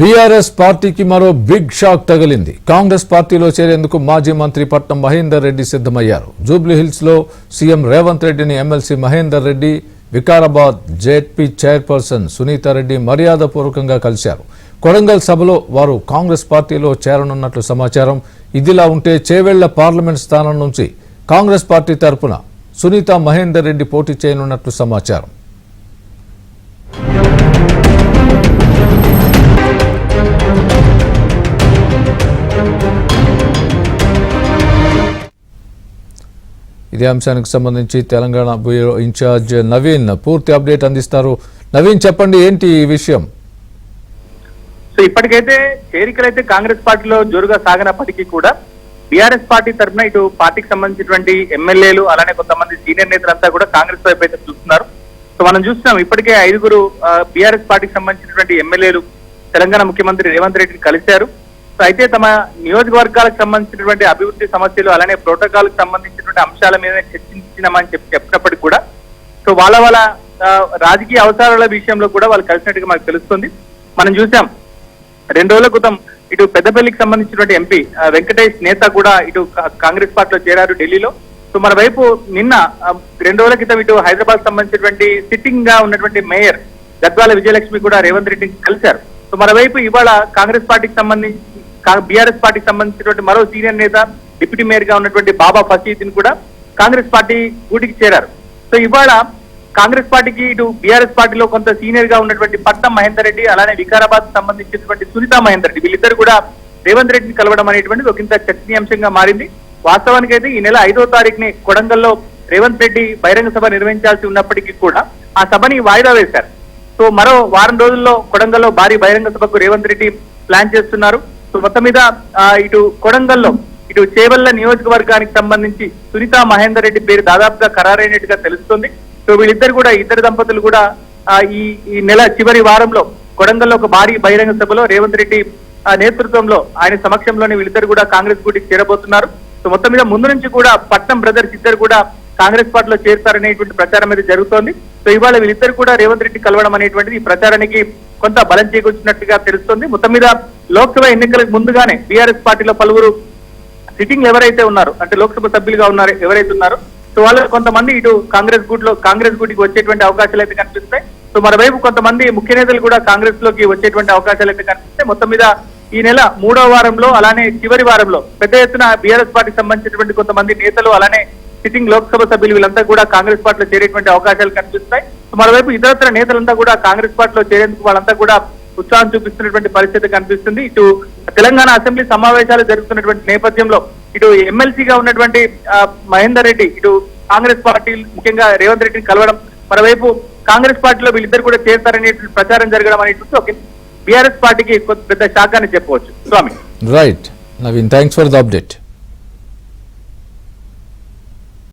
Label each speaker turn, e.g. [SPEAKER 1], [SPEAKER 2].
[SPEAKER 1] BRS పార్టీకి మరో big shock తగిలింది. కాంగ్రెస్ పార్టీలో చేరేందుకు మాజీ మంత్రి పట్నం మహేందర్ రెడ్డి సిద్ధమయ్యారు. జూబ్లీ హిల్స్ లో సీఎం రేవంత్ రెడ్డిని MLC Mahender Reddy, Vikarabad ZP chairperson Sunitha Reddy మర్యాదపూర్వకంగా కలిశారు. కొడంగల్ సభలో వారు కాంగ్రెస్ పార్టీలో చేరనున్నట్లు సమాచారం. ఇదిలా ఉంటే చేవెళ్ల పార్లమెంట్ స్థానం నుంచి కాంగ్రెస్ పార్టీ తరపున సునీత మహేందర్ రెడ్డి పోటీ చేయనున్నట్లు సమాచారం. ఇదే అంశానికి సంబంధించి తెలంగాణ బ్యూరో ఇన్ఛార్జ్ నవీన్ పూర్తి అప్డేట్ అందిస్తారు. నవీన్, చెప్పండి, ఏంటి ఈ విషయం?
[SPEAKER 2] సో ఇప్పటికైతే చేరికలైతే కాంగ్రెస్ పార్టీలో జోరుగా సాగనప్పటికీ కూడా బీఆర్ఎస్ పార్టీ తరఫున ఇటు పార్టీకి సంబంధించినటువంటి ఎమ్మెల్యేలు అలానే కొంతమంది సీనియర్ నేతలంతా కూడా కాంగ్రెస్ వైపు అయితే చూస్తున్నారు. సో మనం చూస్తున్నాం ఇప్పటికే 5 బీఆర్ఎస్ పార్టీకి సంబంధించినటువంటి ఎమ్మెల్యేలు తెలంగాణ ముఖ్యమంత్రి రేవంత్ రెడ్డిని కలిశారు. సో అయితే తమ నియోజకవర్గాలకు సంబంధించినటువంటి అభివృద్ధి సమస్యలు అలానే ప్రోటోకాల్కి సంబంధించినటువంటి అంశాల మీద చర్చించినామని చెప్పినప్పటికీ కూడా సో వాళ్ళ రాజకీయ అవసరాల విషయంలో కూడా వాళ్ళు కలిసినట్టుగా మనకు తెలుస్తుంది. మనం చూసాం 2 రోజుల క్రితం ఇటు పెద్దపల్లికి సంబంధించినటువంటి ఎంపీ వెంకటేష్ నేత కూడా ఇటు కాంగ్రెస్ పార్టీలో చేరారు ఢిల్లీలో. సో మన వైపు నిన్న 2 రోజుల క్రితం ఇటు హైదరాబాద్ సంబంధించినటువంటి సిట్టింగ్ గా ఉన్నటువంటి మేయర్ గద్వాల విజయలక్ష్మి కూడా రేవంత్ రెడ్డిని కలిశారు. సో మన వైపు ఇవాళ కాంగ్రెస్ పార్టీకి సంబంధించి బీఆర్ఎస్ పార్టీకి సంబంధించినటువంటి మరో సీనియర్ నేత డిప్యూటీ మేయర్ గా ఉన్నటువంటి బాబా ఫసీద్దీన్ కూడా కాంగ్రెస్ పార్టీ గూటికి చేరారు. సో ఇవాళ కాంగ్రెస్ పార్టీకి ఇటు బీఆర్ఎస్ పార్టీలో కొంత సీనియర్ గా ఉన్నటువంటి పట్నం మహేందర్ రెడ్డి అలానే వికారాబాద్ సంబంధించినటువంటి సునీత మహేందర్ రెడ్డి వీళ్ళిద్దరు కూడా రేవంత్ రెడ్డిని కలవడం అనేటువంటిది ఒకంత చర్చనీయాంశంగా మారింది. వాస్తవానికి అయితే ఈ నెల 5వ తారీఖుని కొడంగల్లో రేవంత్ రెడ్డి బహిరంగ సభ నిర్వహించాల్సి ఉన్నప్పటికీ కూడా ఆ సభని వాయిదా వేశారు. సో మరో వారం రోజుల్లో కొడంగల్లో భారీ బహిరంగ సభకు రేవంత్ రెడ్డి ప్లాన్ చేస్తున్నారు. సో మొత్తం మీద ఇటు కొడంగల్లో ఇటు చేవెళ్ల నియోజకవర్గానికి సంబంధించి సునీత మహేందర్ రెడ్డి పేరు దాదాపుగా ఖరారైనట్టుగా తెలుస్తుంది. సో వీళ్ళిద్దరు కూడా ఇద్దరు దంపతులు కూడా ఈ నెల చివరి వారంలో కొడంగల్లో ఒక భారీ బహిరంగ సభలో రేవంత్ రెడ్డి నేతృత్వంలో ఆయన సమక్షంలోనే వీళ్ళిద్దరు కూడా కాంగ్రెస్ పార్టీకి చేరబోతున్నారు. సో మొత్తం మీద ముందు నుంచి కూడా పట్నం బ్రదర్స్ ఇద్దరు కూడా కాంగ్రెస్ పార్టీలో చేరుతారనేటువంటి ప్రచారం అయితే జరుగుతోంది. సో ఇవాళ వీళ్ళిద్దరు కూడా రేవంత్ రెడ్డి కలవడం అనేటువంటిది ఈ ప్రచారానికి కొంత బలం చేకూర్చినట్టుగా తెలుస్తుంది. మొత్తం మీద లోక్సభ ఎన్నికలకు ముందుగానే బీఆర్ఎస్ పార్టీలో పలువురు సిట్టింగ్లు ఎవరైతే ఉన్నారో అంటే లోక్సభ సభ్యులుగా ఉన్నారు ఎవరైతే ఉన్నారో సో వాళ్ళు కొంతమంది ఇటు కాంగ్రెస్ గూటికి వచ్చేటువంటి అవకాశాలు అయితే కనిపిస్తాయి. సో మరోవైపు కొంతమంది ముఖ్య నేతలు కూడా కాంగ్రెస్ లోకి వచ్చేటువంటి అవకాశాలు అయితే కనిపిస్తాయి. మొత్తం మీద ఈ నెల 3వ వారంలో అలానే చివరి వారంలో పెద్ద ఎత్తున బీఆర్ఎస్ పార్టీకి సంబంధించినటువంటి కొంతమంది నేతలు అలానే సిట్టింగ్ లోక్సభ సభ్యులు వీళ్ళంతా కూడా కాంగ్రెస్ పార్టీలో చేరేటువంటి అవకాశాలు కనిపిస్తాయి. సో మరోవైపు ఇతరత్ర నేతలంతా కూడా కాంగ్రెస్ పార్టీలో చేరేందుకు వాళ్ళంతా కూడా ఉత్సాహం చూపిస్తున్నటువంటి పరిస్థితి కనిపిస్తుంది. ఇటు తెలంగాణ అసెంబ్లీ సమావేశాలు జరుగుతున్నటువంటి నేపథ్యంలో ఇటు ఎమ్మెల్సీగా ఉన్నటువంటి మహేందర్ రెడ్డి ఇటు కాంగ్రెస్ పార్టీ ముఖ్యంగా రేవంత్ రెడ్డిని కలవడం, మరోవైపు కాంగ్రెస్ పార్టీలో వీళ్ళిద్దరు కూడా చేరతారనే ప్రచారం జరగడం అనేటువంటి బీఆర్ఎస్ పార్టీకి పెద్ద షాక్ అని చెప్పవచ్చు. Swami,
[SPEAKER 1] right Naveen, thanks for the update.